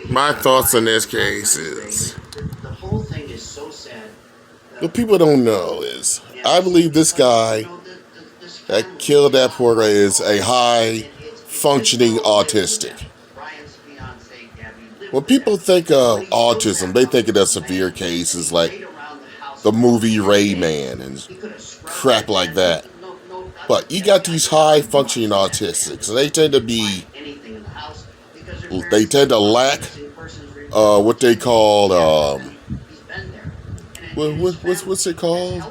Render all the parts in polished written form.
My thoughts on this case is, what people don't know is, I believe this guy that killed that poor guy is a high functioning autistic. When people think of autism, they think of the severe cases like the movie Rayman and crap like that. But you got these high functioning autistics, and they tend to lack what they call what's it called?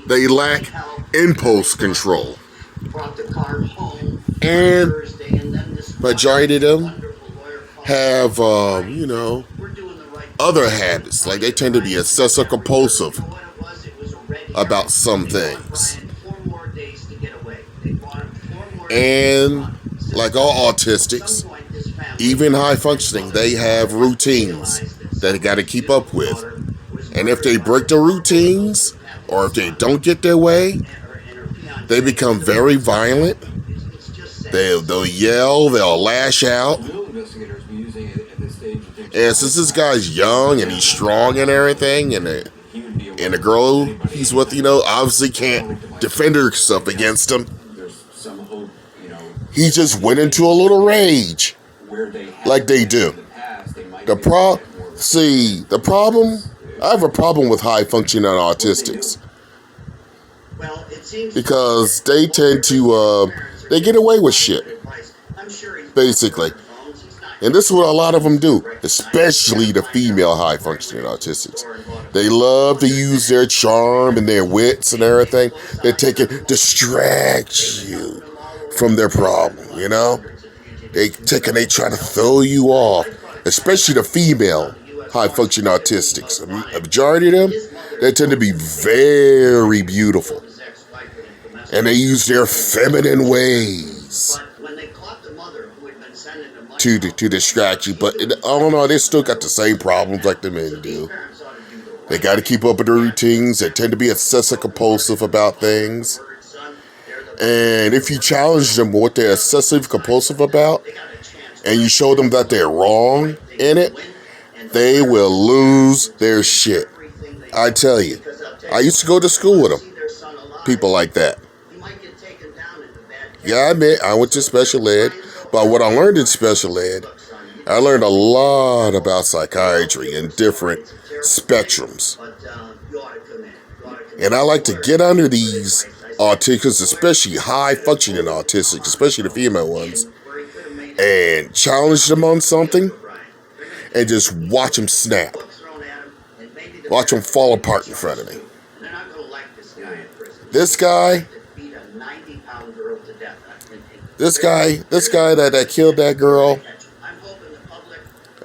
They lack impulse control, and majority of them have other habits. Like they tend to be obsessive compulsive about some things. And like all autistics, even high functioning, they have routines that they got to keep up with. And if they break the routines, or if they don't get their way, they become very violent. They'll yell, they'll lash out. And since this guy's young and he's strong and everything, and the girl he's with, obviously can't defend herself against him, he just went into a little rage, like they do. The problem, I have a problem with high functioning autistics, because they tend to, they get away with shit, basically. And this is what a lot of them do, especially the female high functioning autistics. They love to use their charm and their wits and everything. They distract you from their problem, They try to throw you off, especially the female high functioning autistics. A majority of them, they tend to be very beautiful. And they use their feminine ways to distract you, but I don't know, they still got the same problems like the men do. They got to keep up with their routines. They tend to be obsessive compulsive about things. And if you challenge them with what they're obsessive compulsive about, and you show them that they're wrong in it, they will lose their shit. I tell you, I used to go to school with them. People like that. Yeah, I admit, I went to special ed, but what I learned in special ed, I learned a lot about psychiatry and different spectrums. And I like to get under these autistics, especially high-functioning autistics, especially the female ones, and challenge them on something, and just watch them snap. Watch them fall apart in front of me. This guy that killed that girl,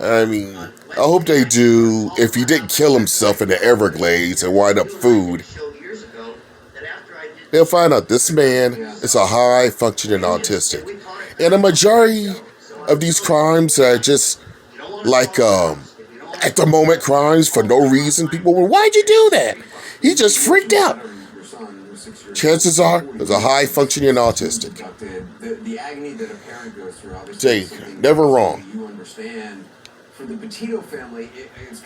I mean, I hope they do, if he didn't kill himself in the Everglades and wind up food, they'll find out this man is a high-functioning autistic. And a majority of these crimes are just like, at the moment crimes for no reason. People will, why'd you do that? He just freaked out. Chances are, there's a high-functioning autistic. Jay, never wrong.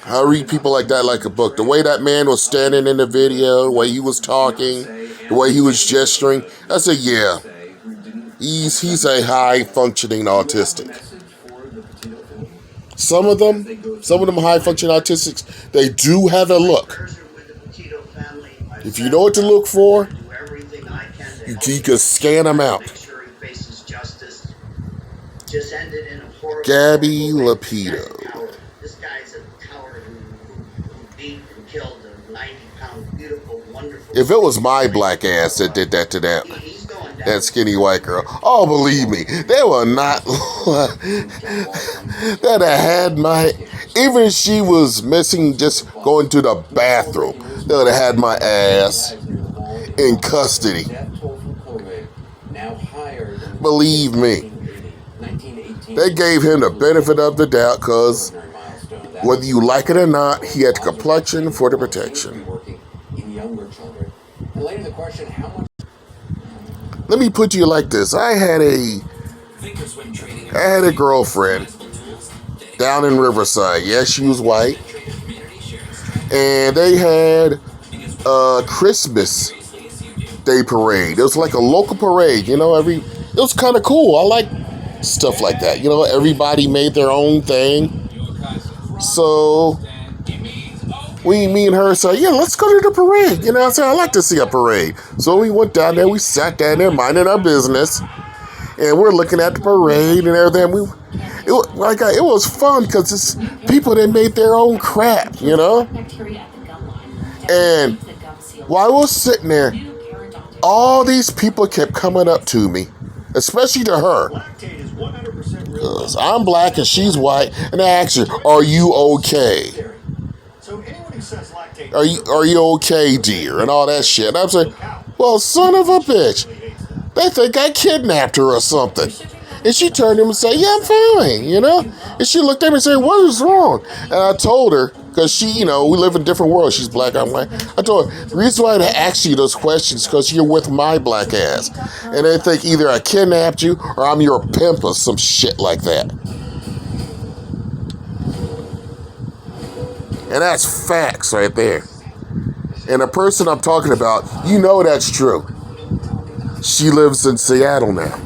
I read people like that like a book. The way that man was standing in the video, the way he was talking, the way he was gesturing, I said, yeah, he's a high-functioning autistic. Some of them high-functioning autistics, they do have a look. If you know what to look for, you can scan them out. Gabby Lapito. This guy's a coward who beat and killed a 90-pound, beautiful, wonderful. If it was my black ass that did that to that skinny white girl, oh, believe me, they were not. That had my. Even if she was missing, just going to the bathroom, they would have had my ass in custody. Believe me. They gave him the benefit of the doubt because whether you like it or not, he had the complexion for the protection. let me put you like this. I had a girlfriend down in Riverside. Yes, she was white. And they had a Christmas Day parade. It was like a local parade, you know, it was kind of cool. I like stuff like that. You know, everybody made their own thing. So me and her said, yeah, let's go to the parade. You know what I'm saying? I like to see a parade. So we went down there, we sat down there minding our business. And we're looking at the parade and everything. It was fun because it's people that made their own crap, you know? And while I was sitting there, all these people kept coming up to me, especially to her. Because I'm black and she's white. And I asked her, are you okay? Are you okay, dear? And all that shit. And I'm saying, well, son of a bitch. They think I kidnapped her or something. And she turned to him and said, yeah, I'm fine, you know? And she looked at me and said, what is wrong? And I told her, because she, you know, we live in different worlds. She's black, I'm white. I told her, the reason why I asked you those questions is because you're with my black ass. And they think either I kidnapped you or I'm your pimp or some shit like that. And that's facts right there. And the person I'm talking about, you know that's true. She lives in Seattle now.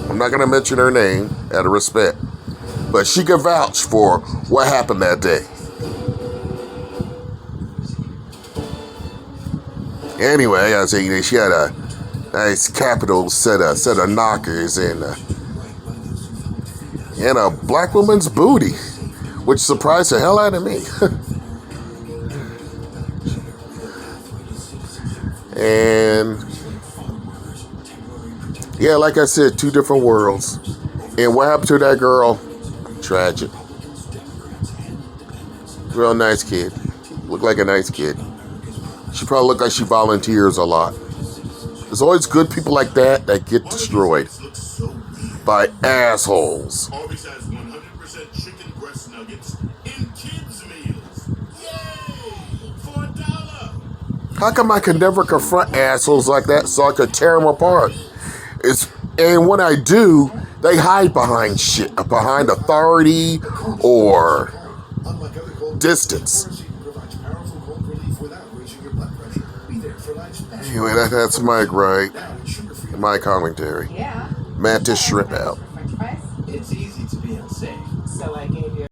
I'm not going to mention her name out of respect. But she can vouch for what happened that day. Anyway, I was saying she had a nice capital set of knockers and a black woman's booty, which surprised the hell out of me. And yeah, like I said, two different worlds. And what happened to that girl? Tragic. Real nice kid. Looked like a nice kid. She probably looked like she volunteers a lot. There's always good people like that get destroyed by assholes. Arby's has 100% chicken breast nuggets in kids' meals. Yay! For $1. How come I can never confront assholes like that so I could tear them apart? And when I do, they hide behind shit, behind authority or distance. Anyway, that's my gripe, my commentary. Mantis shrimp out. It's easy to be unsafe. So I